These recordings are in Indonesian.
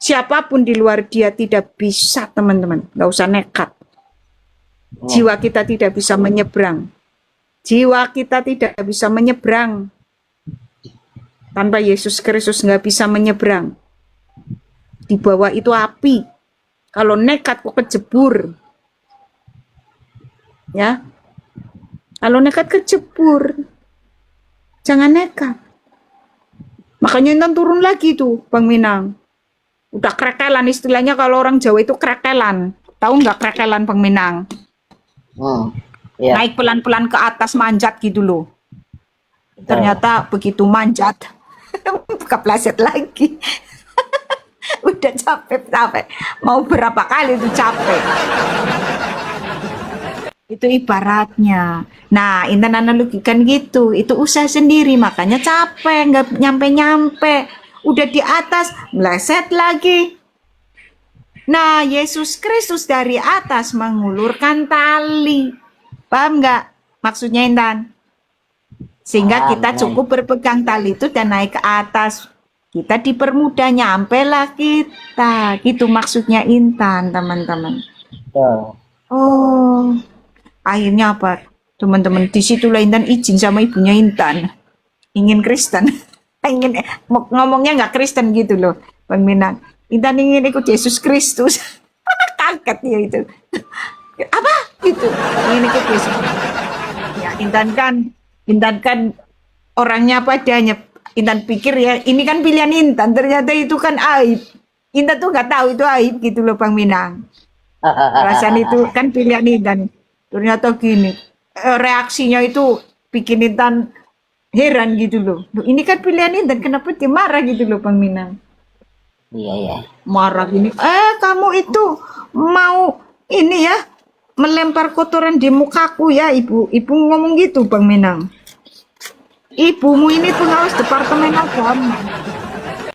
Siapapun di luar dia tidak bisa, teman-teman. Nggak usah nekat. Jiwa kita tidak bisa menyeberang. Jiwa kita tidak bisa menyeberang. Tanpa Yesus Kristus nggak bisa menyeberang. Di bawah itu api. Kalau nekat kok kejebur. Ya. Kalau nekat kejebur. Jangan nekat. Makanya Intan turun lagi tuh, Bang Minang. Udah krekelan istilahnya, kalau orang Jawa itu krekelan. Tahu nggak krekelan, Bang Minang? Yeah. Naik pelan-pelan ke atas, manjat gitu loh. Ternyata begitu manjat, kepleset lagi. Udah capek. Mau berapa kali itu capek. Itu ibaratnya. Nah, Intan analogikan gitu. Itu usaha sendiri, makanya capek, nggak nyampe-nyampe. Udah di atas, meleset lagi. Nah, Yesus Kristus dari atas mengulurkan tali. Paham nggak maksudnya, Intan? Sehingga kita cukup berpegang tali itu dan naik ke atas. Kita dipermudah, nyampe lah kita. Gitu maksudnya Intan, teman-teman. Oh, akhirnya apa? Teman-teman, disitulah Intan izin sama ibunya Intan. Ingin Kristen. Ingin ngomongnya nggak Kristen gitu loh, Bang Minang. Intan ingin ikut Yesus Kristus. Kaget ya itu. Apa? Gitu. Ingin ikut Yesus. Ya, Intan kan orangnya apa adanya. Intan pikir ya, ini kan pilihan Intan. Ternyata itu kan aib. Intan tuh nggak tahu itu aib gitu loh, Bang Minang. Perasaan itu kan pilihan Intan. Ternyata gini, reaksinya itu bikin Intan heran gitu loh. Ini kan pilihan Intan, kenapa dia marah gitu loh, Bang Minang? Iya. Marah gini, kamu itu mau ini ya, melempar kotoran di mukaku ya, Ibu. Ibu ngomong gitu, Bang Minang. Ibumu ini pengawas Departemen Agama.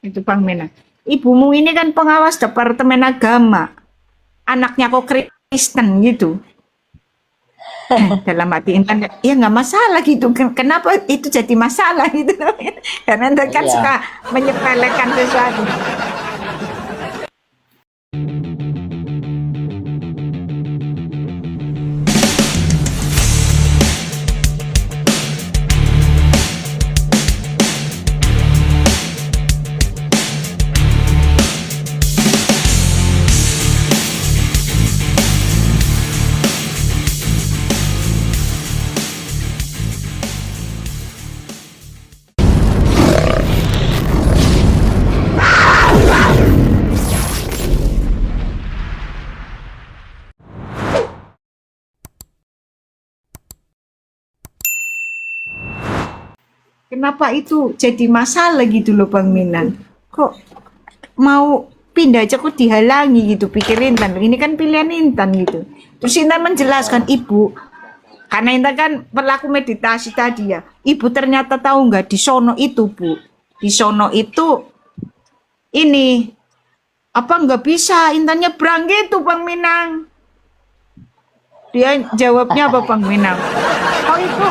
Itu Bang Minang. Ibumu ini kan pengawas Departemen Agama. Anaknya kok Kristen gitu. Dalam hati Intan, ya nggak masalah gitu. Kenapa itu jadi masalah gitu? Karena Intan kan suka menyepelekan sesuatu. Kenapa itu jadi masalah gitu loh, Bang Minan? Kok mau pindah aja kok dihalangi gitu, pikir Intan. Ini kan pilihan Intan gitu. Terus Intan menjelaskan, Ibu, karena Intan kan pelaku meditasi tadi ya. Ibu ternyata tahu nggak di sono itu, Bu. Di sono itu ini apa nggak bisa Intan nyebrang gitu, Bang Minang. Dia jawabnya apa, Bang Minang? Oh itu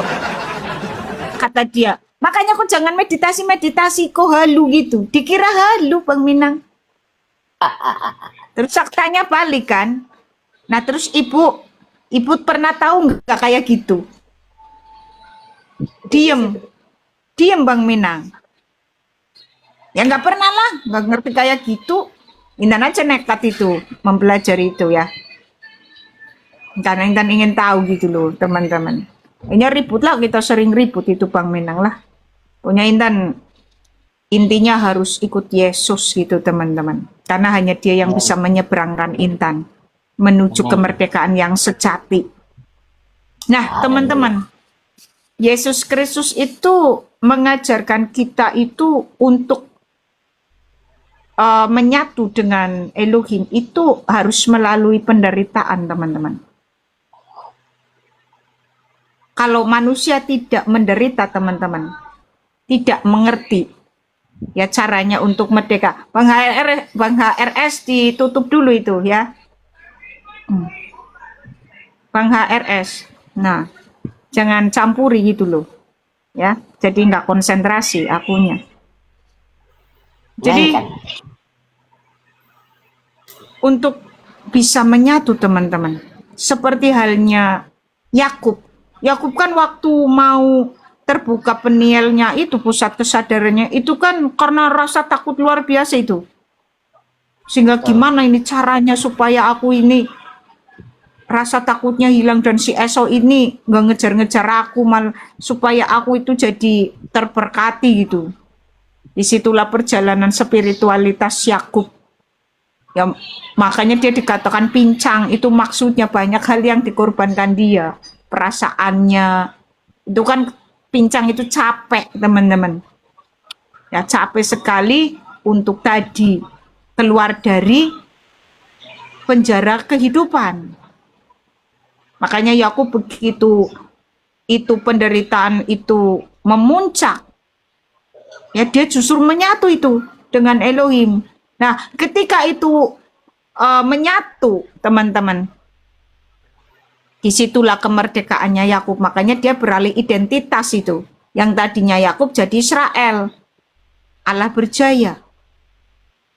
kata dia, makanya kok jangan meditasi kok halu gitu. Dikira halu, Bang Minang. Terus faktanya balik kan. Nah terus ibu pernah tahu nggak kayak gitu? Diem Bang Minang. Ya nggak pernah lah, nggak ngerti kayak gitu. Intan aja nekat itu mempelajari itu ya. Karena Intan ingin tahu gitu loh, teman-teman. Ini ribut lah, kita sering ribut itu Bang Minang lah. Punya Intan intinya harus ikut Yesus gitu, teman-teman. Karena hanya dia yang bisa menyeberangkan Intan menuju kemerdekaan yang sejati. Nah, teman-teman, Yesus Kristus itu mengajarkan kita itu untuk menyatu dengan Elohim itu harus melalui penderitaan, teman-teman. Kalau manusia tidak menderita, teman-teman, tidak mengerti ya caranya untuk merdeka. Bang HRS ditutup dulu itu ya. Bang HRS. Nah, jangan campuri gitu loh. Ya, jadi nggak konsentrasi akunya. Jadi untuk bisa menyatu teman-teman. Seperti halnya Yakub. Yakub kan waktu mau terbuka penielnya itu, pusat kesadarannya itu kan karena rasa takut luar biasa itu. Sehingga gimana ini caranya supaya aku ini rasa takutnya hilang dan si Esau ini nggak ngejar-ngejar aku, supaya aku itu jadi terberkati gitu. Disitulah perjalanan spiritualitas Yakub. Ya, makanya dia dikatakan pincang. Itu maksudnya banyak hal yang dikorbankan dia. Perasaannya. Itu kan pincang itu capek, teman-teman. Ya, capek sekali untuk tadi keluar dari penjara kehidupan. Makanya Yakub begitu itu penderitaan itu memuncak. Ya, dia justru menyatu itu dengan Elohim. Nah, ketika itu menyatu, teman-teman, disitulah kemerdekaannya Yakub. Makanya dia beralih identitas itu. Yang tadinya Yakub jadi Israel. Allah berjaya.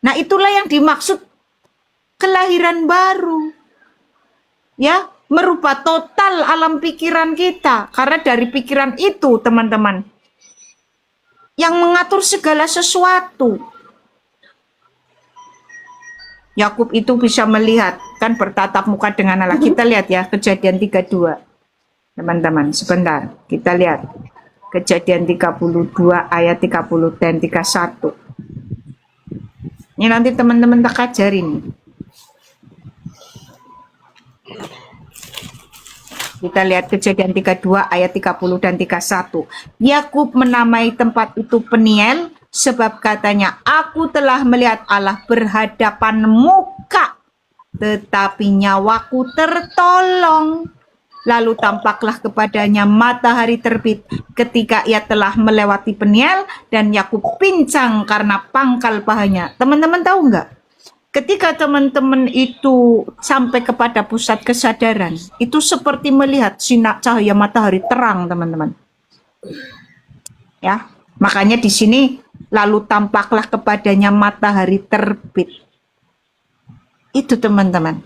Nah, itulah yang dimaksud kelahiran baru. Ya, merubah total alam pikiran kita. Karena dari pikiran itu, teman-teman, yang mengatur segala sesuatu. Yakub itu bisa melihat, kan bertatap muka dengan Allah. Kita lihat ya, Kejadian 32. Teman-teman, sebentar. Kita lihat. Kejadian 32 ayat 30 dan 31. Ini nanti teman-teman tak ajarin. Kita lihat Kejadian 32 ayat 30 dan 31. Yakub menamai tempat itu Peniel, sebab katanya, aku telah melihat Allah berhadapan muka, tetapi nyawaku tertolong. Lalu tampaklah kepadanya matahari terbit ketika ia telah melewati Peniel, dan Yakub pincang karena pangkal pahanya. Teman-teman tahu nggak? Ketika teman-teman itu sampai kepada pusat kesadaran, itu seperti melihat sinar cahaya matahari terang, teman-teman. Ya, makanya di sini lalu tampaklah kepadanya matahari terbit. Itu teman-teman.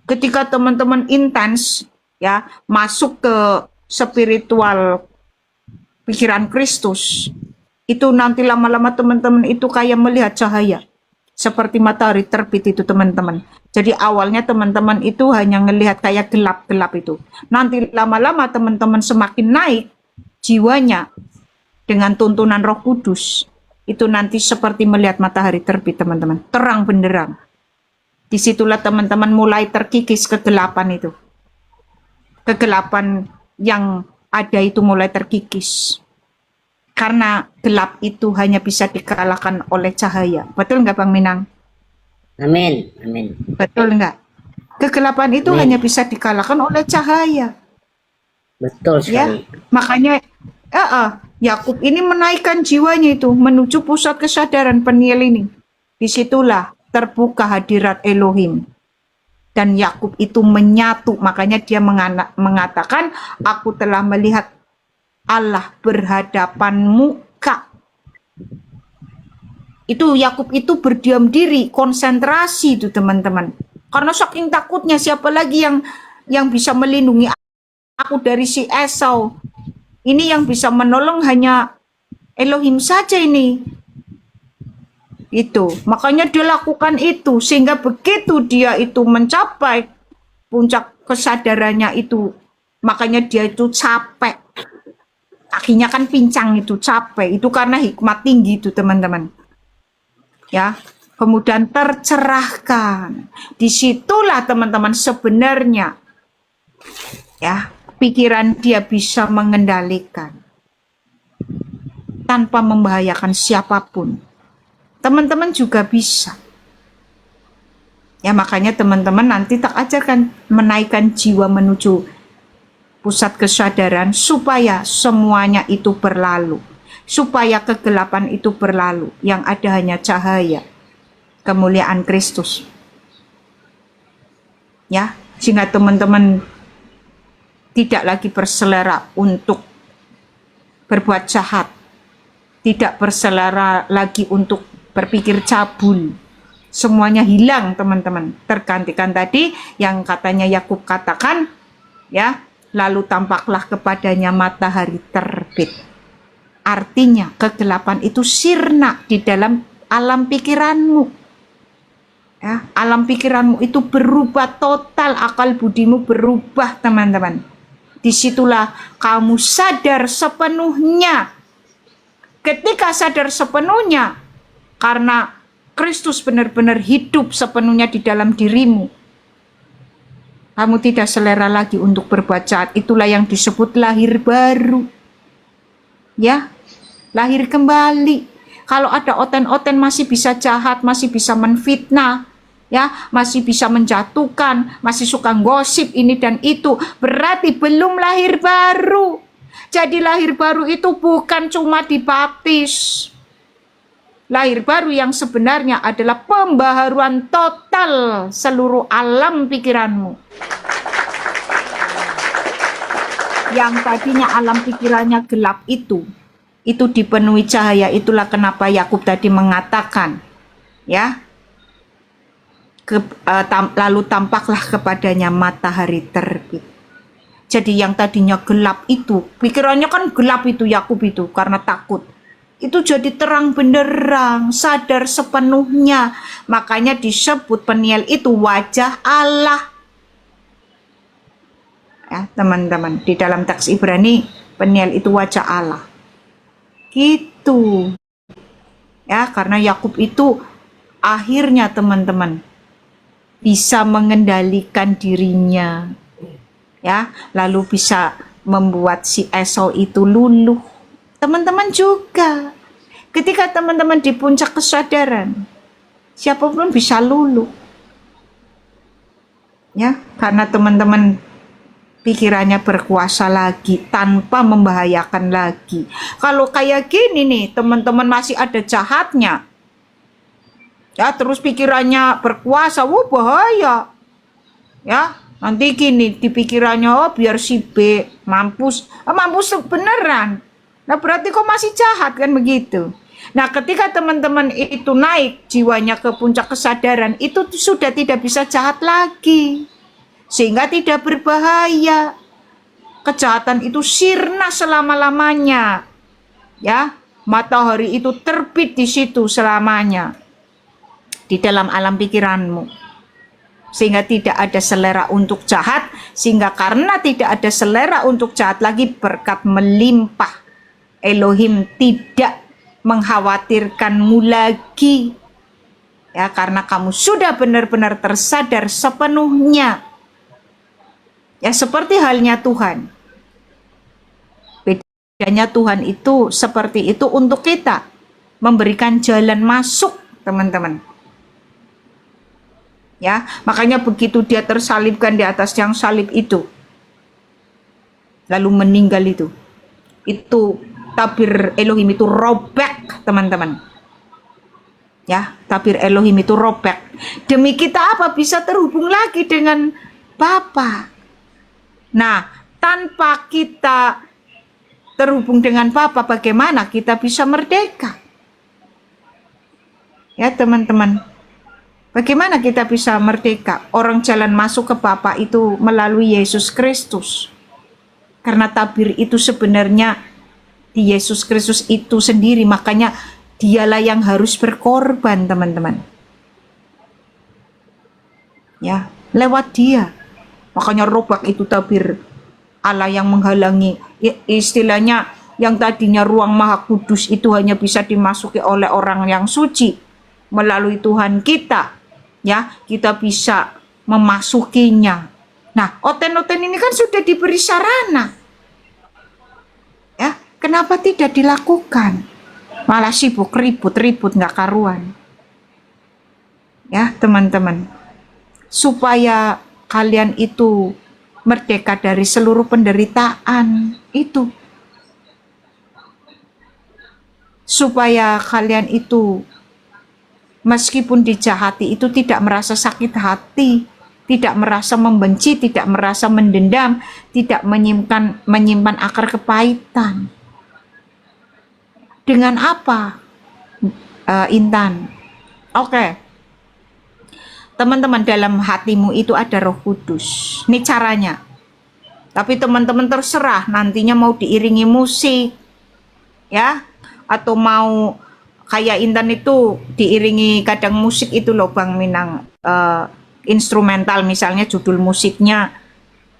Ketika teman-teman intens ya masuk ke spiritual pikiran Kristus, itu nanti lama-lama teman-teman itu kayak melihat cahaya. Seperti matahari terbit itu teman-teman. Jadi awalnya teman-teman itu hanya melihat kayak gelap-gelap itu. Nanti lama-lama teman-teman semakin naik jiwanya dengan tuntunan Roh Kudus. Itu nanti seperti melihat matahari terbit teman-teman. Terang benderang. Disitulah teman-teman mulai terkikis kegelapan itu. Kegelapan yang ada itu mulai terkikis. Karena gelap itu hanya bisa dikalahkan oleh cahaya. Betul nggak Bang Minang? Amin. Amin. Betul nggak? Kegelapan itu hanya bisa dikalahkan oleh cahaya. Betul sekali. Ya, makanya Yakub ini menaikkan jiwanya itu menuju pusat kesadaran Peniel ini. Disitulah terbuka hadirat Elohim. Dan Yakub itu menyatu, makanya dia mengatakan, aku telah melihat Allah berhadapan muka. Itu Yakub itu berdiam diri, konsentrasi itu teman-teman. Karena saking takutnya, siapa lagi yang bisa melindungi aku dari si Esau. Ini yang bisa menolong hanya Elohim saja ini. Itu, makanya dia lakukan itu, sehingga begitu dia itu mencapai puncak kesadarannya itu, makanya dia itu capek. Kakinya kan pincang itu, capek. Itu karena hikmat tinggi itu teman-teman. Ya, kemudian tercerahkan. Disitulah teman-teman sebenarnya ya pikiran dia bisa mengendalikan tanpa membahayakan siapapun. Teman-teman juga bisa. Ya makanya teman-teman nanti tak ajarkan menaikkan jiwa menuju pusat kesadaran supaya semuanya itu berlalu. Supaya kegelapan itu berlalu. Yang ada hanya cahaya. Kemuliaan Kristus. Ya, sehingga teman-teman tidak lagi berselera untuk berbuat jahat. Tidak berselera lagi untuk berpikir cabul. semuanya hilang teman-teman. Tergantikan tadi yang katanya Yakub katakan, ya, lalu tampaklah kepadanya matahari terbit. Artinya kegelapan itu sirna di dalam alam pikiranmu. Ya, alam pikiranmu itu berubah total, akal budimu berubah teman-teman. Disitulah kamu sadar sepenuhnya. Ketika sadar sepenuhnya, karena Kristus benar-benar hidup sepenuhnya di dalam dirimu, kamu tidak selera lagi untuk berbuat jahat. Itulah yang disebut lahir baru. Ya, lahir kembali. Kalau ada oten-oten masih bisa jahat, masih bisa menfitnah, ya, masih bisa menjatuhkan, masih suka gosip ini dan itu, berarti belum lahir baru. Jadi lahir baru itu bukan cuma dibaptis. Lahir baru yang sebenarnya adalah pembaharuan total seluruh alam pikiranmu. Yang tadinya alam pikirannya gelap itu dipenuhi cahaya. Itulah kenapa Yakub tadi mengatakan, ya, lalu tampaklah kepadanya matahari terbit. Jadi yang tadinya gelap itu, pikirannya kan gelap itu Yakub itu karena takut. Itu jadi terang benderang, sadar sepenuhnya. Makanya disebut Peniel itu wajah Allah. Ya, teman-teman, di dalam teks Ibrani, Peniel itu wajah Allah. Gitu. Ya, karena Yakub itu akhirnya teman-teman bisa mengendalikan dirinya. Ya, lalu bisa membuat si Esau itu luluh. Teman-teman juga, ketika teman-teman di puncak kesadaran, siapapun bisa luluh. Ya, karena teman-teman pikirannya berkuasa lagi tanpa membahayakan lagi. Kalau kayak gini nih, teman-teman masih ada jahatnya. Ya, terus pikirannya berkuasa, wah bahaya. Ya, nanti gini di pikirannya, oh biar si B mampus. Mampus beneran. Nah, berarti kok masih jahat kan begitu. Nah, ketika teman-teman itu naik jiwanya ke puncak kesadaran, itu sudah tidak bisa jahat lagi. Sehingga tidak berbahaya. Kejahatan itu sirna selama-lamanya. Ya, matahari itu terbit di situ selamanya. Di dalam alam pikiranmu. Sehingga tidak ada selera untuk jahat. Sehingga karena tidak ada selera untuk jahat lagi, berkat melimpah. Elohim tidak mengkhawatirkanmu lagi. Ya, karena kamu sudah benar-benar tersadar sepenuhnya. Ya, seperti halnya Tuhan. Bedanya Tuhan itu seperti itu untuk kita. Memberikan jalan masuk, teman-teman. Ya, makanya begitu dia tersalibkan di atas yang salib itu. Lalu meninggal itu. Itu tabir Elohim itu robek, teman-teman. Ya, tabir Elohim itu robek. Demi kita apa? Bisa terhubung lagi dengan Bapa. Nah, tanpa kita terhubung dengan Bapa, bagaimana kita bisa merdeka? Ya, teman-teman. Bagaimana kita bisa merdeka? Orang jalan masuk ke Bapa itu melalui Yesus Kristus. Karena tabir itu sebenarnya di Yesus Kristus itu sendiri, makanya dialah yang harus berkorban, teman-teman. Ya, lewat dia. Makanya robak itu tabir Allah yang menghalangi. Istilahnya yang tadinya ruang Maha Kudus itu hanya bisa dimasuki oleh orang yang suci. Melalui Tuhan kita, ya, kita bisa memasukinya. Nah, oten-oten ini kan sudah diberi sarana. Kenapa tidak dilakukan? Malah sibuk ribut-ribut nggak karuan. Ya, teman-teman. Supaya kalian itu merdeka dari seluruh penderitaan itu. Supaya kalian itu meskipun dijahati itu tidak merasa sakit hati, tidak merasa membenci, tidak merasa mendendam, tidak menyimpan akar kepahitan. Dengan apa, Intan? Oke. teman-teman, dalam hatimu itu ada Roh Kudus. Ini caranya. Tapi teman-teman terserah nantinya mau diiringi musik, ya, atau mau kayak Intan itu diiringi kadang musik itu loh Bang Minang, instrumental, misalnya judul musiknya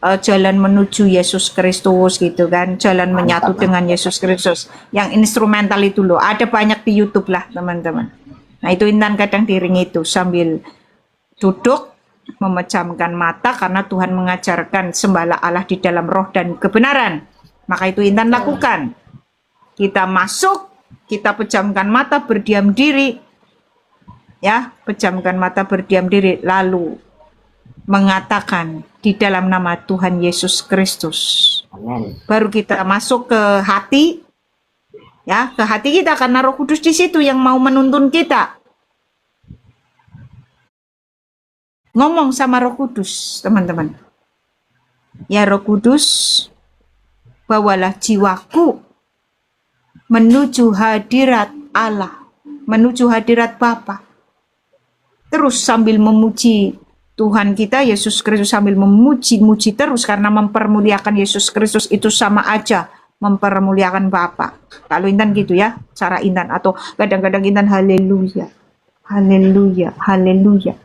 Jalan Menuju Yesus Kristus gitu kan, jalan menyatu dengan Yesus Kristus. Yang instrumental itu loh, ada banyak di YouTube lah teman-teman. Nah itu Intan kadang diiringi itu sambil duduk memejamkan mata karena Tuhan mengajarkan sembahlah Allah di dalam roh dan kebenaran. Maka itu Intan lakukan. Kita masuk, kita pejamkan mata, berdiam diri. Ya, pejamkan mata, berdiam diri, lalu mengatakan di dalam nama Tuhan Yesus Kristus. Amin. Baru kita masuk ke hati, ya, ke hati kita karena Roh Kudus di situ yang mau menuntun kita. Ngomong sama Roh Kudus, teman-teman. Ya Roh Kudus, bawalah jiwaku menuju hadirat Allah, menuju hadirat Bapa. Terus sambil memuji Tuhan kita Yesus Kristus, sambil memuji-muji terus karena mempermuliakan Yesus Kristus itu sama aja mempermuliakan Bapa. Kalau Intan gitu ya, cara Intan, atau kadang-kadang Intan haleluya, haleluya, haleluya.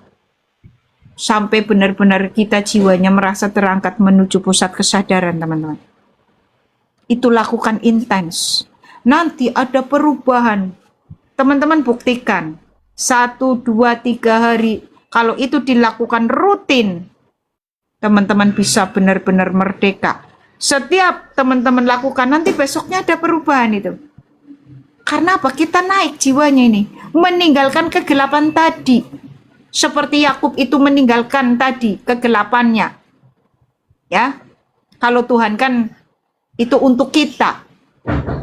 Sampai benar-benar kita jiwanya merasa terangkat menuju pusat kesadaran, teman-teman. Itu lakukan intens. Nanti ada perubahan. Teman-teman buktikan. 1, 2, 3 hari. Kalau itu dilakukan rutin, teman-teman bisa benar-benar merdeka. Setiap teman-teman lakukan, nanti besoknya ada perubahan itu. Karena apa? Kita naik jiwanya ini. Meninggalkan kegelapan tadi. Seperti Yakub itu meninggalkan tadi kegelapannya. Ya. Kalau Tuhan kan itu untuk kita.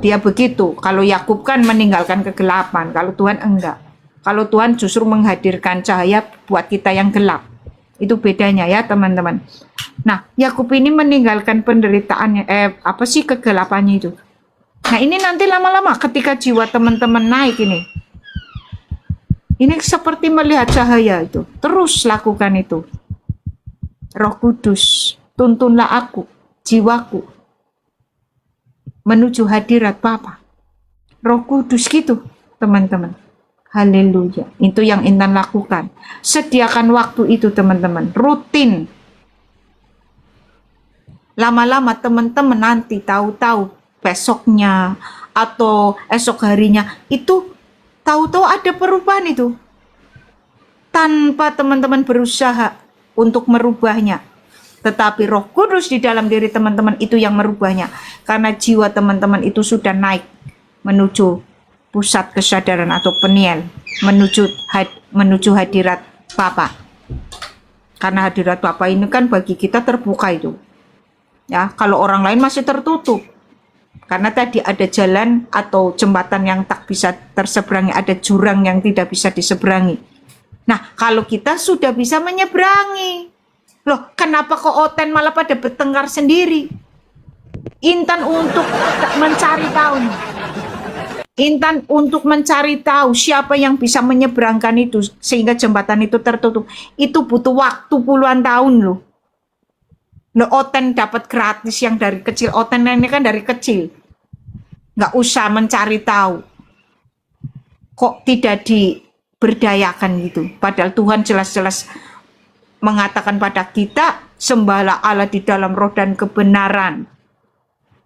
Dia begitu. Kalau Yakub kan meninggalkan kegelapan, kalau Tuhan enggak. Kalau Tuhan justru menghadirkan cahaya buat kita yang gelap. Itu bedanya ya teman-teman. Nah, Yakub ini meninggalkan penderitaannya, kegelapannya itu. Nah, ini nanti lama-lama ketika jiwa teman-teman naik ini. Ini seperti melihat cahaya itu. Terus lakukan itu. Roh Kudus, tuntunlah aku, jiwaku, menuju hadirat Bapa. Roh Kudus gitu, teman-teman. Haleluya. Itu yang Intan lakukan. Sediakan waktu itu, teman-teman. Rutin. Lama-lama teman-teman nanti tahu-tahu besoknya atau esok harinya itu tahu-tahu ada perubahan itu. Tanpa teman-teman berusaha untuk merubahnya. Tetapi Roh Kudus di dalam diri teman-teman itu yang merubahnya. Karena jiwa teman-teman itu sudah naik menuju pusat kesadaran atau peniel, menuju hadirat Bapa. Karena hadirat Bapa ini kan bagi kita terbuka itu. Ya, kalau orang lain masih tertutup. Karena tadi ada jalan atau jembatan yang tak bisa terseberangi, ada jurang yang tidak bisa diseberangi. Nah, kalau kita sudah bisa menyeberangi. Loh, kenapa kok Oten malah pada bertengkar sendiri? Intan untuk mencari tahu nih. Intan untuk mencari tahu siapa yang bisa menyeberangkan itu sehingga jembatan itu tertutup. Itu butuh waktu puluhan tahun loh. Loh, Oten dapat gratis yang dari kecil. Oten ini kan dari kecil. Nggak usah mencari tahu. Kok tidak diberdayakan gitu. Padahal Tuhan jelas-jelas mengatakan pada kita, sembahlah Allah di dalam roh dan kebenaran.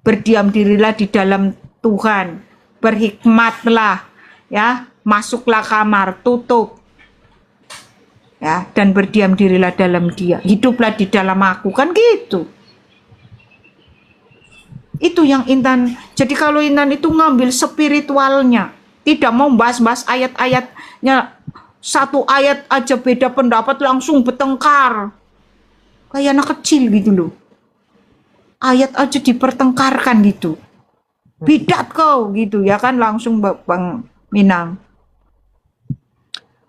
Berdiam dirilah di dalam Tuhan. Berhikmatlah, ya, masuklah kamar, tutup, ya, dan berdiam dirilah dalam Dia. Hiduplah di dalam aku, kan gitu. Itu yang Intan. Jadi kalau Intan itu ngambil spiritualnya, tidak mau bahas-bahas ayat-ayatnya. Satu ayat aja beda pendapat langsung bertengkar. Kayak anak kecil gitu loh. Ayat aja dipertengkarkan gitu. Bidat kau gitu ya kan, langsung Bang Minang.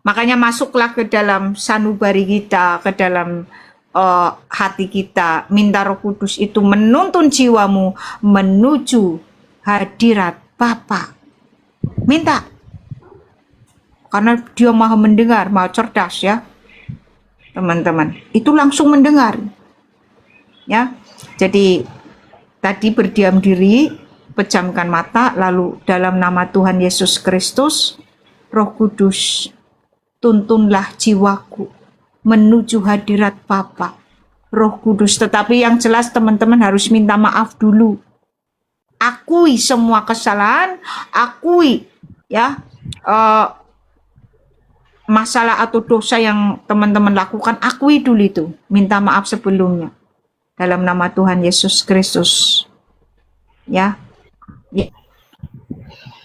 Makanya masuklah ke dalam sanubari kita, ke dalam hati kita. Minta Roh Kudus itu menuntun jiwamu menuju hadirat Bapa. Minta. Karena Dia maha mendengar, maha cerdas ya. teman-teman. Itu langsung mendengar. Ya. Jadi tadi berdiam diri, pejamkan mata, lalu dalam nama Tuhan Yesus Kristus, Roh Kudus, tuntunlah jiwaku menuju hadirat Bapa. Roh Kudus, tetapi yang jelas teman-teman harus minta maaf dulu. Akui semua kesalahan, akui ya masalah atau dosa yang teman-teman lakukan, akui dulu itu, minta maaf sebelumnya dalam nama Tuhan Yesus Kristus. Ya,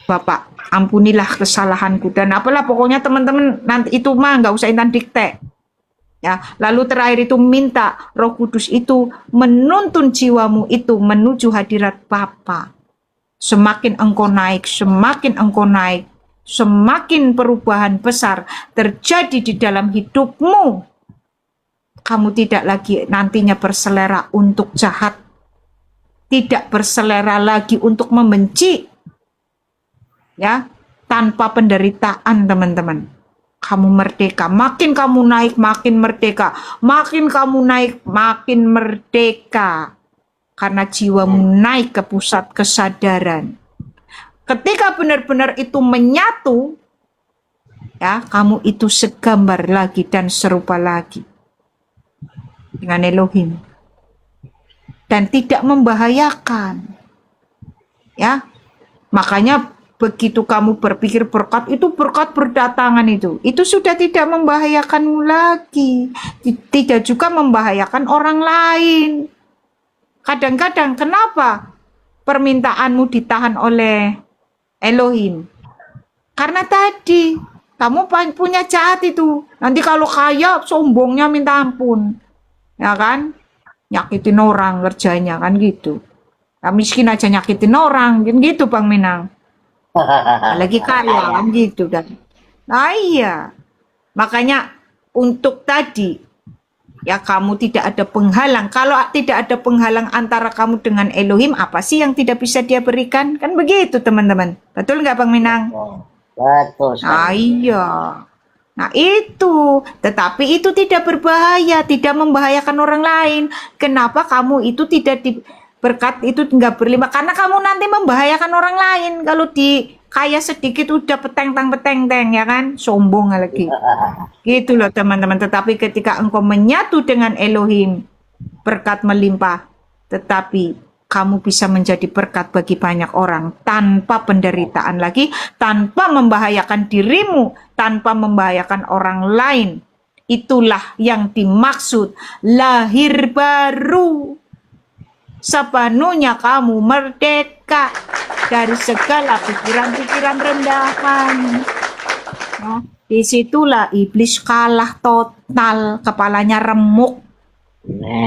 Bapak, ampunilah kesalahanku dan apalah pokoknya teman-teman nanti itu mah nggak usah intan dikte. Ya, lalu terakhir itu minta Roh Kudus itu menuntun jiwamu itu menuju hadirat Bapa. Semakin engkau naik, semakin perubahan besar terjadi di dalam hidupmu. Kamu tidak lagi nantinya berselera untuk jahat. Tidak berselera lagi untuk membenci. Ya, tanpa penderitaan, teman-teman. Kamu merdeka, makin kamu naik makin merdeka, makin kamu naik makin merdeka, karena jiwamu naik ke pusat kesadaran. Ketika benar-benar itu menyatu, ya kamu itu segambar lagi dan serupa lagi dengan Elohim dan tidak membahayakan. Ya, makanya begitu kamu berpikir berkat itu berkat berdatangan itu sudah tidak membahayakanmu lagi, tidak juga membahayakan orang lain. Kadang-kadang kenapa permintaanmu ditahan oleh Elohim? Karena tadi kamu punya jahat itu, nanti kalau kaya sombongnya minta ampun, ya kan, nyakitin orang kerjanya kan gitu. Nah, miskin aja nyakitin orang kan gitu Bang Minang. Lagi kaya kan gitu kan. Nah iya, makanya untuk tadi ya kamu tidak ada penghalang. Kalau tidak ada penghalang antara kamu dengan Elohim, apa sih yang tidak bisa dia berikan? Kan begitu teman-teman. Betul nggak Bang Minang? Betul. Nah iya. Nah itu, tetapi itu tidak berbahaya, tidak membahayakan orang lain. Kenapa kamu itu tidak berkat itu nggak berlimpah? Karena kamu nanti membahayakan orang lain. Kalau di kaya sedikit udah peteng-teng ya kan, sombong lagi. Gitu loh teman-teman. Tetapi ketika engkau menyatu dengan Elohim, berkat melimpah. Tetapi kamu bisa menjadi berkat bagi banyak orang tanpa penderitaan lagi, tanpa membahayakan dirimu, tanpa membahayakan orang lain. Itulah yang dimaksud lahir baru. Sepenuhnya kamu merdeka dari segala pikiran-pikiran rendahan. Nah, disitulah iblis kalah total, kepalanya remuk.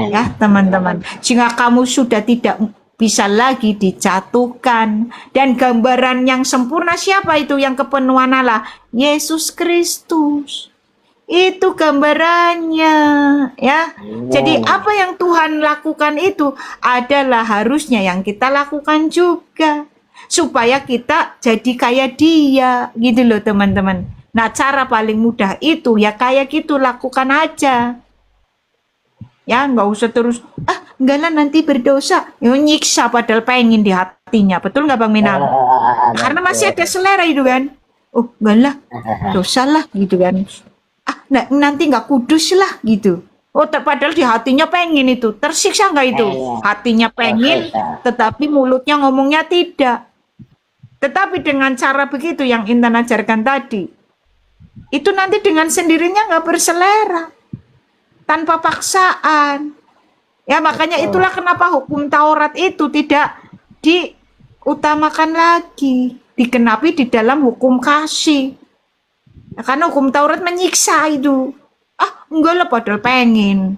Ya teman-teman, sehingga kamu sudah tidak bisa lagi dijatuhkan. Dan gambaran yang sempurna siapa itu? Yang kepenuhan Allah, Yesus Kristus. Itu gambarannya ya. Jadi apa yang Tuhan lakukan itu adalah harusnya yang kita lakukan juga, supaya kita jadi kayak dia gitu loh teman-teman. Nah cara paling mudah itu ya kayak gitu, lakukan aja. Ya nggak usah terus enggak lah nanti berdosa, ya, nyiksa padahal pengen di hatinya. Betul nggak Bang Minang? Karena masih ada selera itu kan. Oh enggak lah, dosa lah gitu kan. Nah, nanti nggak kudus lah gitu. Oh padahal di hatinya pengen itu. Tersiksa nggak itu? Hatinya pengen, tetapi mulutnya ngomongnya tidak. Tetapi dengan cara begitu yang Intan ajarkan tadi, itu nanti dengan sendirinya nggak berselera, tanpa paksaan. Ya makanya itulah kenapa hukum Taurat itu tidak diutamakan lagi, dikenapi di dalam hukum kasih. Ya, karena hukum Taurat menyiksa itu. Enggak lah padahal pengen.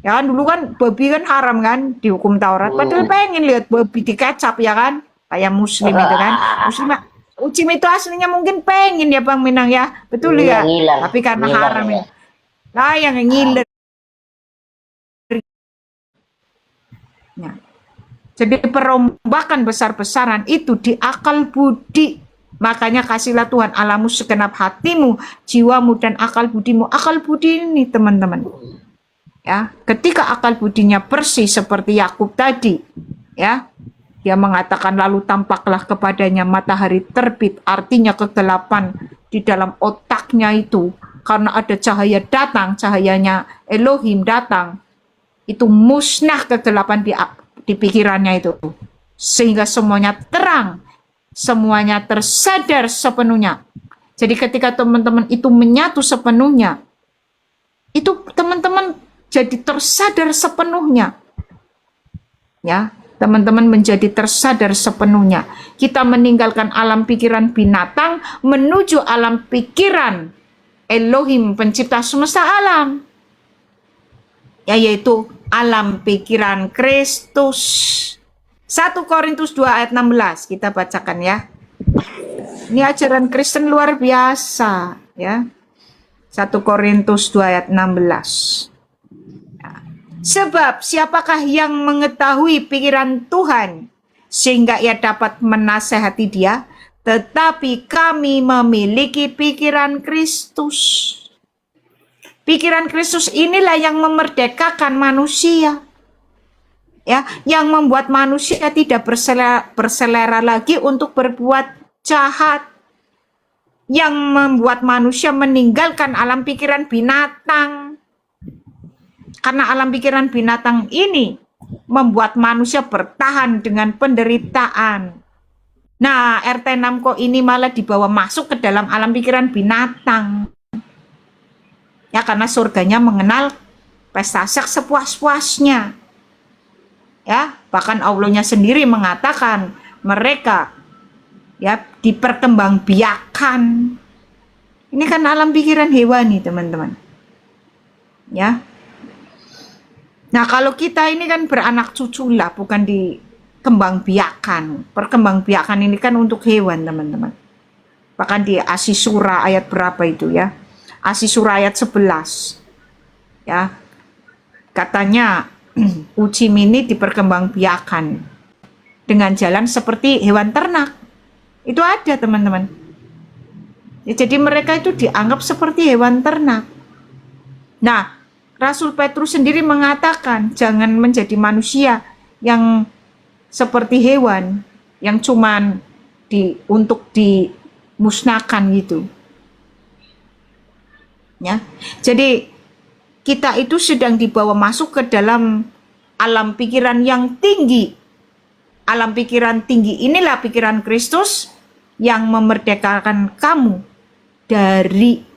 Ya kan dulu kan babi kan haram kan di hukum Taurat. Padahal pengen lihat babi dikecap ya kan. Kayak muslim itu kan. Muslim itu aslinya mungkin pengen ya Bang Minang ya. Betul ya. Tapi karena haram ya. Nah yang ngiler. Nah, jadi perombakan besar-besaran itu di akal budi Makanya kasihlah Tuhan Allahmu segenap hatimu, jiwamu, dan akal budimu. Akal budi ini teman-teman, ya, ketika akal budinya bersih seperti Yakub tadi, ya, dia mengatakan lalu tampaklah kepadanya matahari terbit, artinya kegelapan di dalam otaknya itu, karena ada cahaya datang, cahayanya Elohim datang, itu musnah kegelapan di pikirannya itu, sehingga semuanya terang, semuanya tersadar sepenuhnya. Jadi ketika teman-teman itu menyatu sepenuhnya, itu teman-teman jadi tersadar sepenuhnya. Ya, teman-teman menjadi tersadar sepenuhnya. Kita meninggalkan alam pikiran binatang menuju alam pikiran Elohim pencipta semesta alam. Ya, yaitu alam pikiran Kristus. 1 Korintus 2 ayat 16 kita bacakan ya. Ini ajaran Kristen luar biasa ya. 1 Korintus 2 ayat 16. Sebab siapakah yang mengetahui pikiran Tuhan sehingga ia dapat menasehati dia? Tetapi kami memiliki pikiran Kristus. Pikiran Kristus inilah yang memerdekakan manusia. Ya, yang membuat manusia tidak berselera lagi untuk berbuat jahat. Yang membuat manusia meninggalkan alam pikiran binatang. Karena alam pikiran binatang ini membuat manusia bertahan dengan penderitaan. Nah, RT 6 kok ini malah dibawa masuk ke dalam alam pikiran binatang. Ya, karena surganya mengenal pesta seks sepuas-puasnya. Ya, bahkan Allahnya sendiri mengatakan mereka ya diperkembangbiakan. Ini kan alam pikiran hewani, teman-teman. Ya. Nah, kalau kita ini kan beranak cucu lah, bukan dikembangbiakan. Perkembangbiakan ini kan untuk hewan, teman-teman. Bahkan di Asisura ayat berapa itu ya? Asisura ayat 11. Ya. Katanya ucim ini diperkembangbiakan dengan jalan seperti hewan ternak. Itu ada, teman-teman. Ya, jadi mereka itu dianggap seperti hewan ternak. Nah, Rasul Petrus sendiri mengatakan jangan menjadi manusia yang seperti hewan yang cuman untuk dimusnahkan gitu. Ya. Jadi kita itu sedang dibawa masuk ke dalam alam pikiran yang tinggi. Alam pikiran tinggi inilah pikiran Kristus yang memerdekakan kamu dari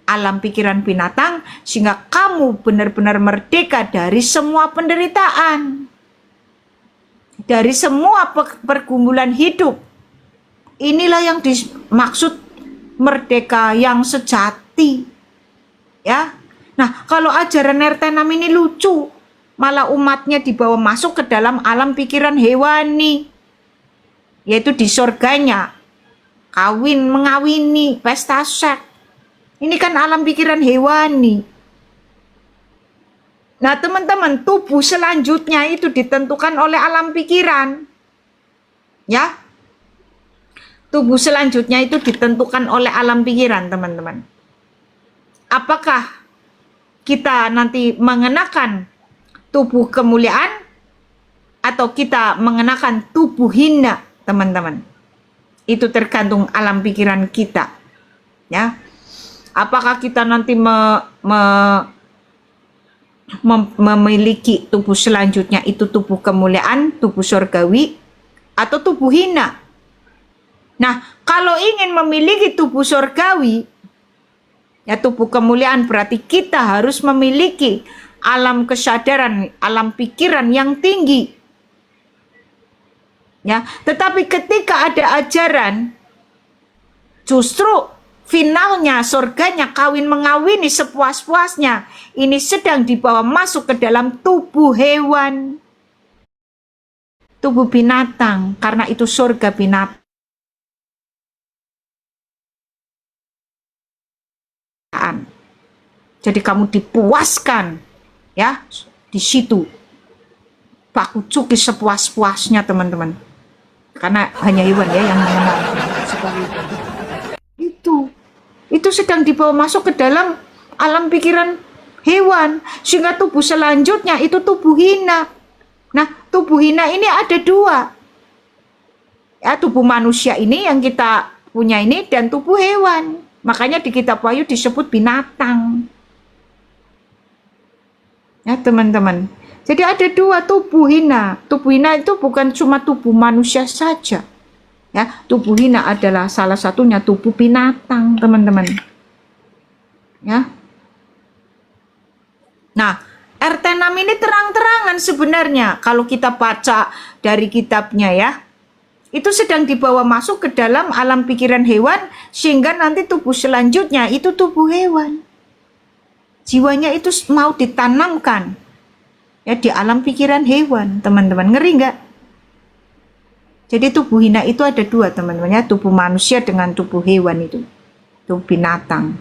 alam pikiran binatang sehingga kamu benar-benar merdeka dari semua penderitaan. Dari semua pergumulan hidup. Inilah yang dimaksud merdeka yang sejati. Ya. Nah, kalau ajaran RT 6 ini lucu, malah umatnya dibawa masuk ke dalam alam pikiran hewani, yaitu di surganya, kawin mengawini, pesta seks. Ini kan alam pikiran hewani. Nah, teman-teman, tubuh selanjutnya itu ditentukan oleh alam pikiran. Ya. Tubuh selanjutnya itu ditentukan oleh alam pikiran, teman-teman. Apakah kita nanti mengenakan tubuh kemuliaan atau kita mengenakan tubuh hina, teman-teman? Itu tergantung alam pikiran kita. Ya. Apakah kita nanti memiliki tubuh selanjutnya itu tubuh kemuliaan, tubuh surgawi, atau tubuh hina? Nah, kalau ingin memiliki tubuh surgawi, ya tubuh kemuliaan, berarti kita harus memiliki alam kesadaran, alam pikiran yang tinggi. Ya, tetapi ketika ada ajaran justru finalnya surganya kawin mengawini sepuas-puasnya, ini sedang dibawa masuk ke dalam tubuh hewan, tubuh binatang, karena itu surga binatang. Jadi kamu dipuaskan ya di situ, baku cuki sepuas-puasnya, teman-teman, karena hanya hewan ya yang mengenal Itu sedang dibawa masuk ke dalam alam pikiran hewan, sehingga tubuh selanjutnya itu tubuh hina. Nah, tubuh hina ini ada dua, ya, tubuh manusia ini yang kita punya ini dan tubuh hewan. Makanya di kitab Wahyu disebut binatang, ya teman-teman. Jadi ada dua tubuh hina. Tubuh hina itu bukan cuma tubuh manusia saja, ya. Tubuh hina adalah salah satunya tubuh binatang, teman-teman, ya. Nah, RT6 ini terang-terangan sebenarnya kalau kita baca dari kitabnya, ya. Itu sedang dibawa masuk ke dalam alam pikiran hewan, sehingga nanti tubuh selanjutnya itu tubuh hewan. Jiwanya itu mau ditanamkan, ya, di alam pikiran hewan, teman-teman. Ngeri nggak? Jadi tubuh hina itu ada dua, teman-teman, ya. Tubuh manusia dengan tubuh hewan itu, tubuh binatang.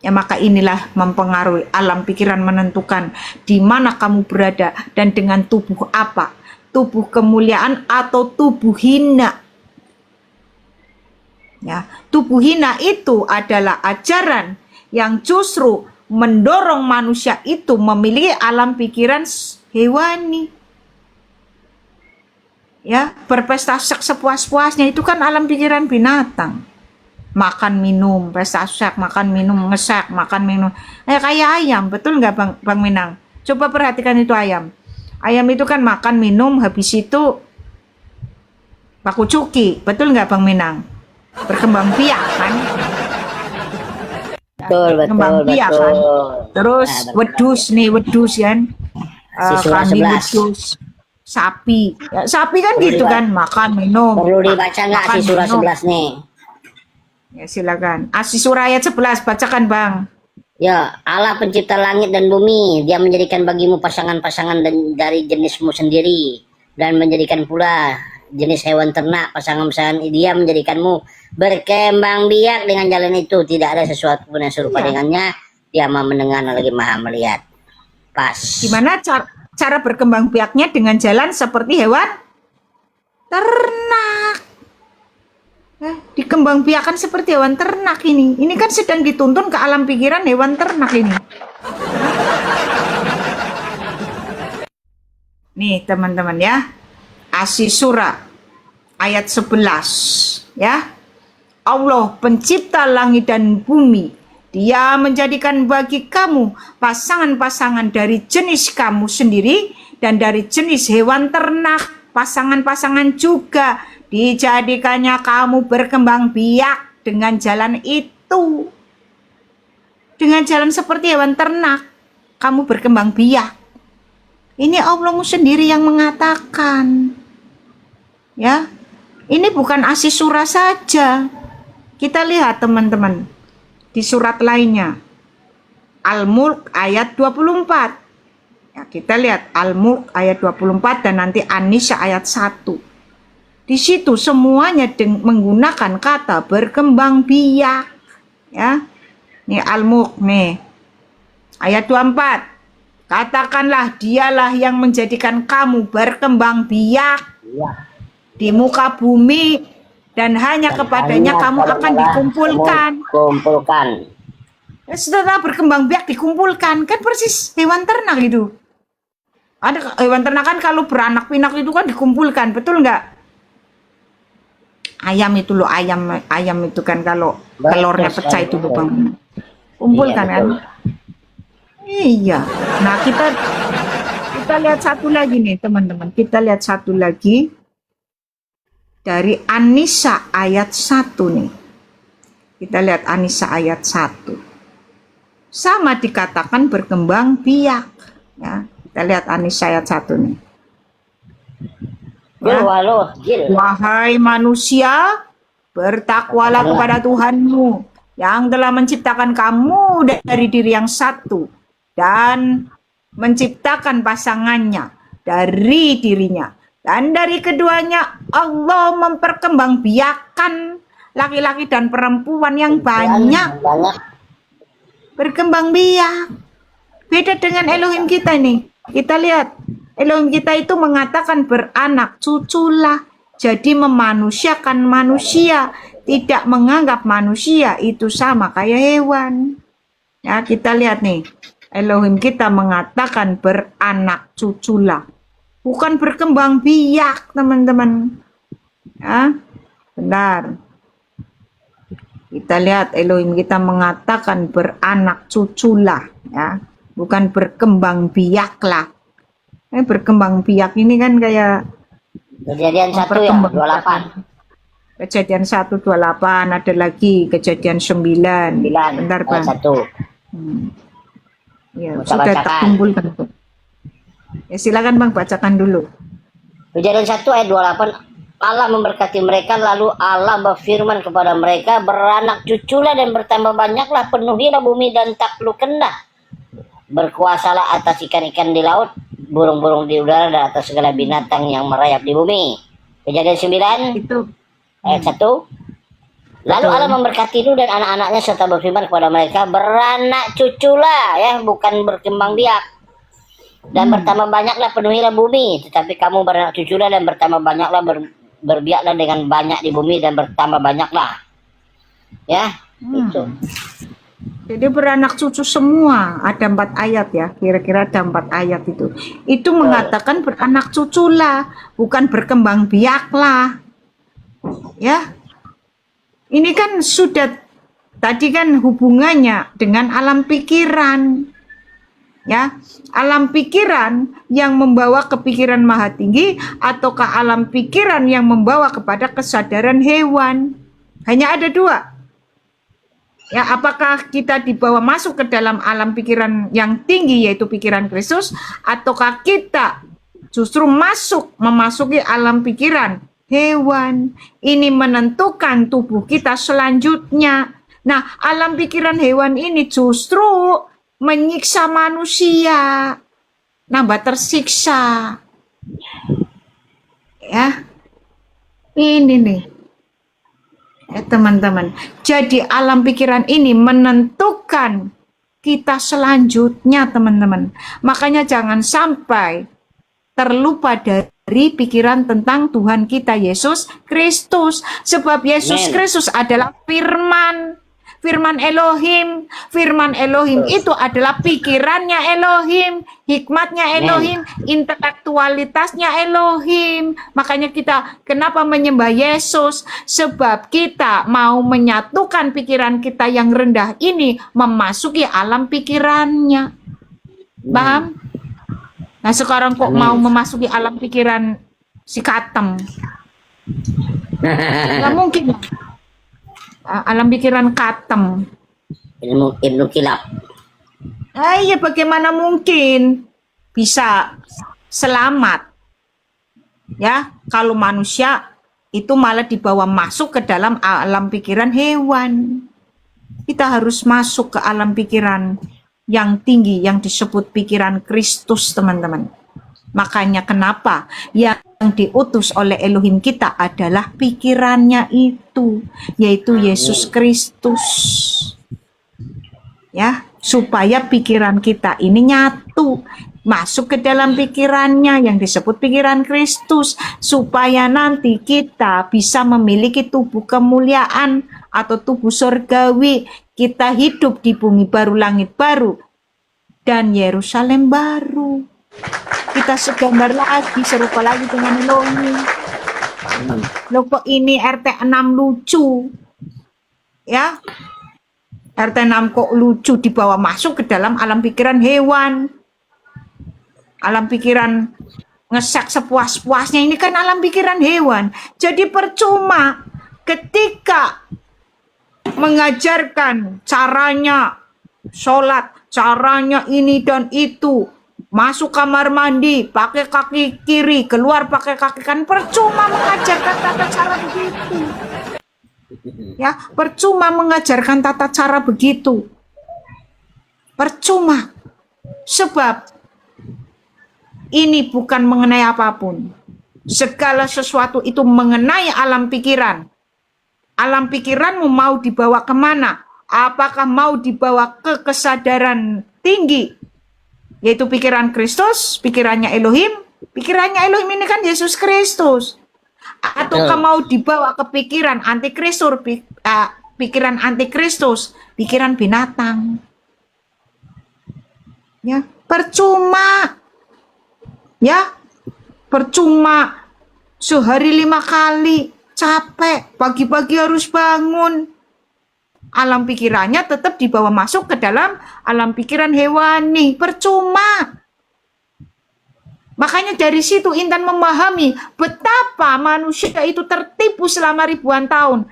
Ya, maka inilah mempengaruhi alam pikiran, menentukan di mana kamu berada dan dengan tubuh apa. Tubuh kemuliaan atau tubuh hina. Ya, tubuh hina itu adalah ajaran yang justru mendorong manusia itu memiliki alam pikiran hewani. Ya, berpesta seks sepuas-puasnya itu kan alam pikiran binatang. Makan minum, pesta seks, makan minum, ngesek, makan minum. Kayak ayam, betul nggak Bang Minang? Coba perhatikan itu ayam. Ayam itu kan makan minum, habis itu baku cuki, betul nggak Bang Minang? Berkembang biak kan? Betul, Berkembang betul, biak betul. kan? Terus wedus nih, wedus kan? Siswa Kambing 11. wedus, sapi. Ya, sapi kan gitu kan, makan minum. Perlu dibaca nggak makan, si surah minum. 11 nih? Ya silakan. Surah ayat 11, bacakan Bang. Ya, Allah pencipta langit dan bumi, Dia menjadikan bagimu pasangan-pasangan dari jenismu sendiri, dan menjadikan pula jenis hewan ternak pasangan-pasangan. Dia menjadikanmu berkembang biak dengan jalan itu. Tidak ada sesuatu pun yang serupa dengannya. Dia maha mendengar lagi maha melihat. Pas. Gimana cara berkembang biaknya dengan jalan seperti hewan ternak? Dikembang biakan seperti hewan ternak ini. Ini kan sedang dituntun ke alam pikiran hewan ternak ini. Nih teman-teman, ya. Surah ayat 11, ya. Allah pencipta langit dan bumi. Dia menjadikan bagi kamu pasangan-pasangan dari jenis kamu sendiri dan dari jenis hewan ternak. Pasangan-pasangan juga dijadikannya kamu berkembang biak dengan jalan itu. Dengan jalan seperti hewan ternak, kamu berkembang biak. Ini Allahmu sendiri yang mengatakan. Ya, ini bukan surah saja. Kita lihat teman-teman di surat lainnya. Al-Mulk ayat 24. Ya, kita lihat Al-Mulk ayat 24 dan nanti An-Nisa ayat 1. Di situ semuanya menggunakan kata berkembang biak. Ya. Ini Al-Mulk nih. Ayat 24. Katakanlah dialah yang menjadikan kamu berkembang biak di muka bumi dan hanya kepadanya kamu akan dikumpulkan. Setelah berkembang biak dikumpulkan, kan persis hewan ternak itu. Ada hewan ternak kan kalau beranak pinak itu kan dikumpulkan, betul nggak? Ayam itu loh, ayam itu kan kalau telurnya pecah itu loh Bang. Kumpulkan kan? Iya. Nah kita lihat satu lagi nih teman-teman. Kita lihat satu lagi dari An-Nisa ayat 1 nih. Kita lihat An-Nisa ayat 1. Sama dikatakan berkembang biak. Ya, kita lihat An-Nisa ayat 1 nih. Ya. Wahai manusia, bertakwalah kepada Tuhanmu yang telah menciptakan kamu dari diri yang satu dan menciptakan pasangannya dari dirinya. Dan dari keduanya Allah memperkembangbiakan laki-laki dan perempuan yang banyak. Berkembang biak. Beda dengan Elohim kita nih. Kita lihat Elohim kita itu mengatakan beranak cuculah. Jadi memanusiakan manusia, tidak menganggap manusia itu sama kayak hewan. Ya, kita lihat nih. Elohim kita mengatakan beranak cuculah. Bukan berkembang biak, teman-teman. Ya, benar. Kita lihat Elohim kita mengatakan beranak cuculah, ya. Bukan berkembang biaklah. Berkembang biak ini kan kayak Kejadian 1 ya, 28. Kejadian 1:28, ada lagi kejadian 9. 9 Bentar, ayat Bang. 1. Ya, Bisa sudah tak bacakan. kumpulkan. Ya, silakan Bang bacakan dulu. Kejadian 1 ayat 28. Allah memberkati mereka, lalu Allah berfirman kepada mereka, beranak cuculah dan bertambah banyaklah, penuhilah bumi dan taklukkanlah. Berkuasalah atas ikan-ikan di laut, burung-burung di udara, dan atas segala binatang yang merayap di bumi. Kejadian 9 Itu ayat 1. Lalu Allah memberkati Nuh dan anak-anaknya serta berfirman kepada mereka, beranak cuculah, ya, bukan berkembang biak. Dan bertambah banyaklah, penuhilah bumi. Tetapi kamu beranak cuculah dan bertambah banyaklah, berbiaklah dengan banyak di bumi dan bertambah banyaklah. Ya, itu. jadi beranak cucu semua. Ada 4 ayat ya, kira-kira ada 4 ayat itu. Itu mengatakan beranak cuculah, bukan berkembang biaklah. Ya, ini kan sudah tadi kan hubungannya dengan alam pikiran. Ya, alam pikiran yang membawa ke pikiran maha tinggi ataukah alam pikiran yang membawa kepada kesadaran hewan? Hanya ada 2. Ya, apakah kita dibawa masuk ke dalam alam pikiran yang tinggi yaitu pikiran Kristus, ataukah kita justru memasuki alam pikiran hewan? Ini menentukan tubuh kita selanjutnya. Nah, alam pikiran hewan ini justru menyiksa manusia, nambah tersiksa. Ya, ini nih. Teman-teman, jadi alam pikiran ini menentukan kita selanjutnya, teman-teman. Makanya jangan sampai terlupa dari pikiran tentang Tuhan kita Yesus Kristus, sebab Yesus Kristus adalah firman Elohim. Firman Elohim itu adalah pikirannya Elohim, hikmatnya Elohim, intelektualitasnya Elohim. Makanya kita kenapa menyembah Yesus? Sebab kita mau menyatukan pikiran kita yang rendah ini memasuki alam pikirannya. Paham? Nah, sekarang kok mau memasuki alam pikiran si Katem? Nggak mungkin. Alam pikiran Katem. Ilmu kilap. Iya, bagaimana mungkin bisa selamat? Ya, kalau manusia itu malah dibawa masuk ke dalam alam pikiran hewan. Kita harus masuk ke alam pikiran yang tinggi yang disebut pikiran Kristus, teman-teman. Makanya kenapa yang diutus oleh Elohim kita adalah pikirannya itu, yaitu Yesus Kristus. Ya, supaya pikiran kita ini nyatu, masuk ke dalam pikirannya yang disebut pikiran Kristus, supaya nanti kita bisa memiliki tubuh kemuliaan atau tubuh surgawi. Kita hidup di bumi baru, langit baru, dan Yerusalem baru. Kita segambar lagi, serupa lagi dengan Elohim. Loh, kok ini RT 6 lucu? Ya, RT 6 kok lucu dibawa masuk ke dalam alam pikiran hewan. Alam pikiran ngesak sepuas-puasnya, ini kan alam pikiran hewan. Jadi percuma ketika mengajarkan caranya sholat, caranya ini dan itu, masuk kamar mandi pakai kaki kiri, keluar pakai kaki kanan, percuma mengajarkan tata cara begitu. Ya, percuma mengajarkan tata cara begitu. Percuma. Sebab ini bukan mengenai apapun. Segala sesuatu itu mengenai alam pikiran. Alam pikiranmu mau dibawa kemana? Apakah mau dibawa ke kesadaran tinggi, yaitu pikiran Kristus, pikirannya Elohim? Pikirannya Elohim ini kan Yesus Kristus. Ataukah mau dibawa ke pikiran antikristus, pikiran antikristus, pikiran binatang? Ya, percuma. Ya, percuma. Sehari 5 kali, capek. Pagi-pagi harus bangun. Alam pikirannya tetap dibawa masuk ke dalam alam pikiran hewani. Percuma. Makanya dari situ Intan memahami betapa manusia itu tertipu selama ribuan tahun.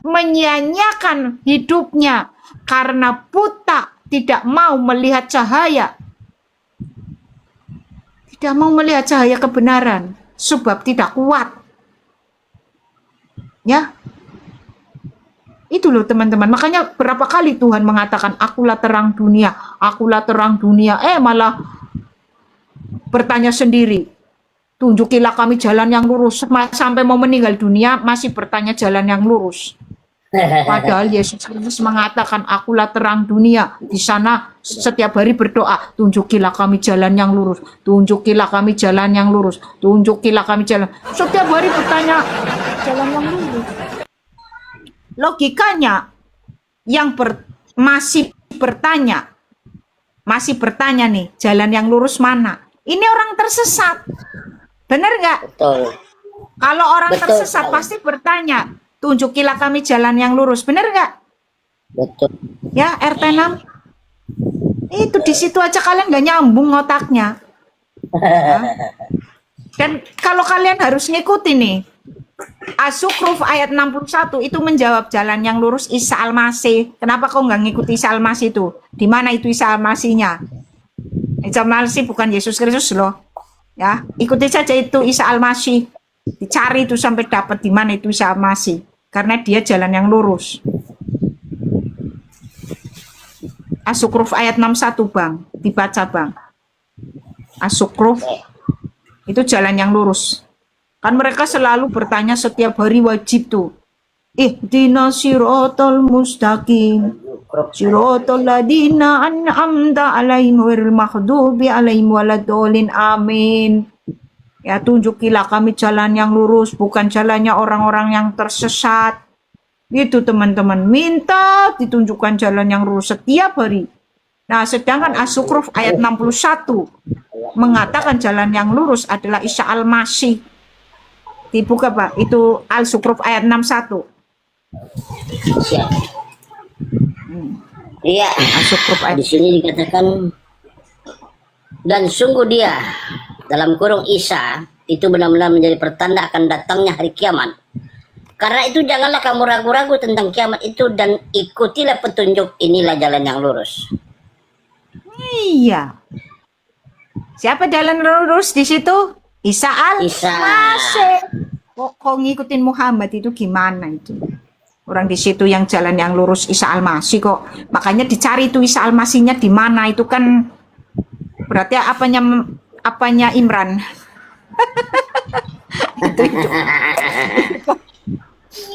Menyia-nyiakan hidupnya karena buta, tidak mau melihat cahaya. Tidak mau melihat cahaya kebenaran sebab tidak kuat. Ya. Itu loh teman-teman. Makanya berapa kali Tuhan mengatakan akulah terang dunia, akulah terang dunia. Malah bertanya sendiri. Tunjukilah kami jalan yang lurus. Sampai mau meninggal dunia masih bertanya jalan yang lurus. Padahal Yesus Kristus mengatakan akulah terang dunia. Di sana setiap hari berdoa, tunjukilah kami jalan yang lurus, tunjukilah kami jalan yang lurus, tunjukilah kami jalan. Setiap hari bertanya jalan yang lurus. Logikanya yang masih bertanya nih, jalan yang lurus mana? Ini orang tersesat. Benar nggak? Betul. Kalau orang Betul, tersesat pasti bertanya, tunjukilah kami jalan yang lurus. Benar nggak? Betul. Ya, RT6. Itu di situ aja kalian nggak nyambung otaknya. Ya. Dan kalau kalian harus ngikutin nih, Az-Zukhruf ayat 61 itu menjawab jalan yang lurus Isa Al-Masih. Kenapa kau nggak ngikuti Isa Al-Masih itu? Di mana itu Isa Al-Masihnya? Isa Al-Masih bukan Yesus Kristus loh. Ya, ikuti saja itu Isa Al-Masih. Dicari itu sampai dapat di mana itu Isa Al-Masih. Karena dia jalan yang lurus. Az-Zukhruf ayat 61 Bang, dibaca Bang. Az-Zukhruf itu jalan yang lurus. Kan mereka selalu bertanya setiap hari wajib tuh. Ihdinas siratal mustaqim. Siratal ladina an'amta alaihim ghairil maghdubi alaihim waladdallin. Amin. Ya, tunjukilah kami jalan yang lurus, bukan jalannya orang-orang yang tersesat. Itu teman-teman, minta ditunjukkan jalan yang lurus setiap hari. Nah, sedangkan Az-Zukhruf ayat 61 mengatakan jalan yang lurus adalah Isa Al-Masih. Dibuka Pak, itu Az-Zukhruf ayat 61. Siap. Iya. Az-Zukhruf ayat. Di sini dikatakan, dan sungguh dia dalam kurung Isa itu benar-benar menjadi pertanda akan datangnya hari kiamat. Karena itu janganlah kamu ragu-ragu tentang kiamat itu dan ikutilah petunjuk, inilah jalan yang lurus. Iya. Siapa jalan lurus di situ? Isa Al-Masih. Kok ngikutin Muhammad itu gimana itu? Orang di situ yang jalan yang lurus Isa Al-Masih kok. Makanya dicari itu Isa Al-Masihnya di mana, itu kan berarti apanya Imran.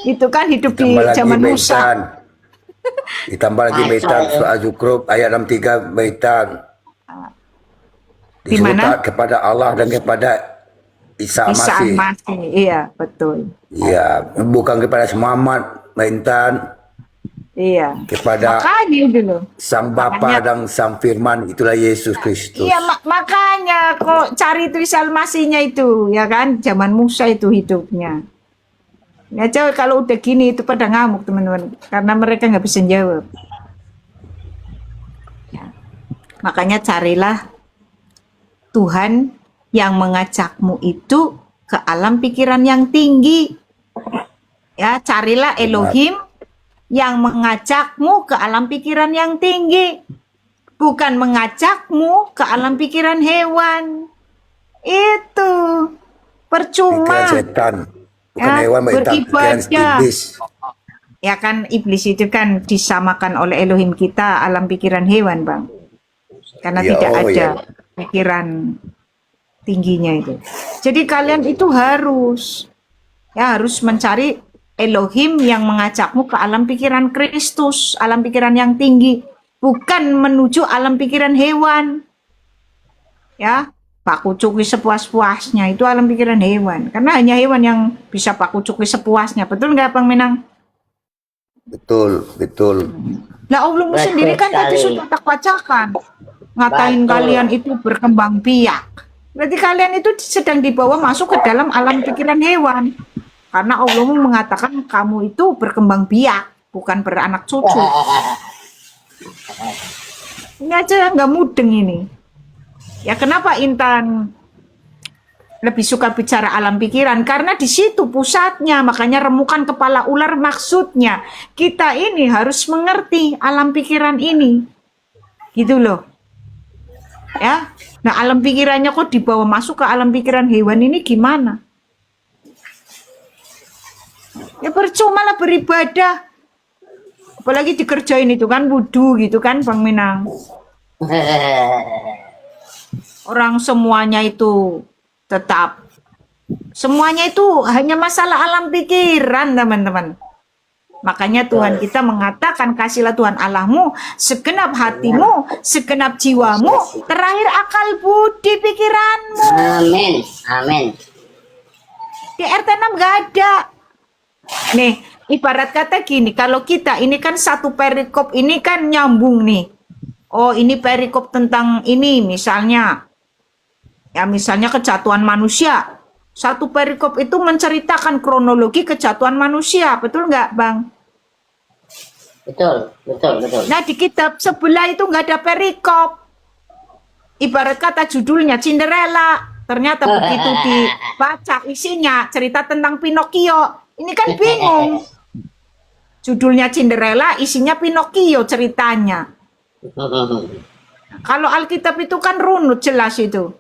itu kan hidup di zaman Musa. Ditambah lagi Maitan surah Az-Zukhruf ayat 63 Maitan. Di mana? Kepada Allah dan kepada Isa Al-Masih. Iya, betul. Iya, bukan kepada Muhammad, Maitan. Iya. Kepada makanya dulu Sang Bapa dan Sang Firman, itulah Yesus Kristus. Iya, makanya kok cari itu Isa Al-Masihnya itu, ya kan? Zaman Musa itu hidupnya. Ya coba kalau udah gini itu pada ngamuk teman-teman, karena mereka nggak bisa jawab. Ya. Makanya carilah Tuhan yang mengajakmu itu ke alam pikiran yang tinggi. Ya, carilah Elohim yang mengajakmu ke alam pikiran yang tinggi. Bukan mengajakmu ke alam pikiran hewan. Itu percuma. Pikiran setan, bukan Ya, hewan, pikiran iblis. Ya kan iblis itu kan disamakan oleh Elohim kita alam pikiran hewan, Bang. Karena Ya, tidak ada ya. pikiran tingginya itu. Jadi kalian itu harus mencari Elohim yang mengajakmu ke alam pikiran Kristus, alam pikiran yang tinggi, bukan menuju alam pikiran hewan. Ya, Pak Kucuki sepuas-puasnya, itu alam pikiran hewan. Karena hanya hewan yang bisa Pak Kucuki sepuasnya. Betul nggak Bang Minang? Betul, betul. Lah Allahmu Betul sendiri kan tadi sekali. sudah tak bacakan. Ngatain Betul. kalian itu berkembang biak. Berarti kalian itu sedang dibawa masuk ke dalam alam pikiran hewan. Karena Allahmu mengatakan kamu itu berkembang biak, bukan beranak cucu. Ini aja nggak mudeng ini. Ya kenapa Intan lebih suka bicara alam pikiran? Karena di situ pusatnya, makanya remukan kepala ular maksudnya. Kita ini harus mengerti alam pikiran ini. Gitu loh. Ya. Nah, alam pikirannya kok dibawa masuk ke alam pikiran hewan ini gimana? Ya percuma lah beribadah. Apalagi dikerjain itu kan wudhu gitu kan Bang Minang. Orang semuanya itu tetap. Semuanya itu hanya masalah alam pikiran teman-teman. Makanya Tuhan kita mengatakan kasihlah Tuhan Allahmu segenap hatimu, segenap jiwamu, terakhir akal budi pikiranmu. Amin. Amin. Di RT 6 gak ada. Nih, ibarat kata gini, kalau kita ini kan satu perikop ini kan nyambung nih. Oh, ini perikop tentang ini misalnya. Ya misalnya kejatuhan manusia. Satu perikop itu menceritakan kronologi kejatuhan manusia, betul nggak Bang? Betul, betul, betul. Nah di kitab sebelah itu nggak ada perikop. Ibarat kata judulnya Cinderella. Ternyata begitu dibaca isinya cerita tentang Pinocchio. Ini kan bingung. Judulnya Cinderella, isinya Pinocchio ceritanya. Kalau Alkitab itu kan runut jelas itu.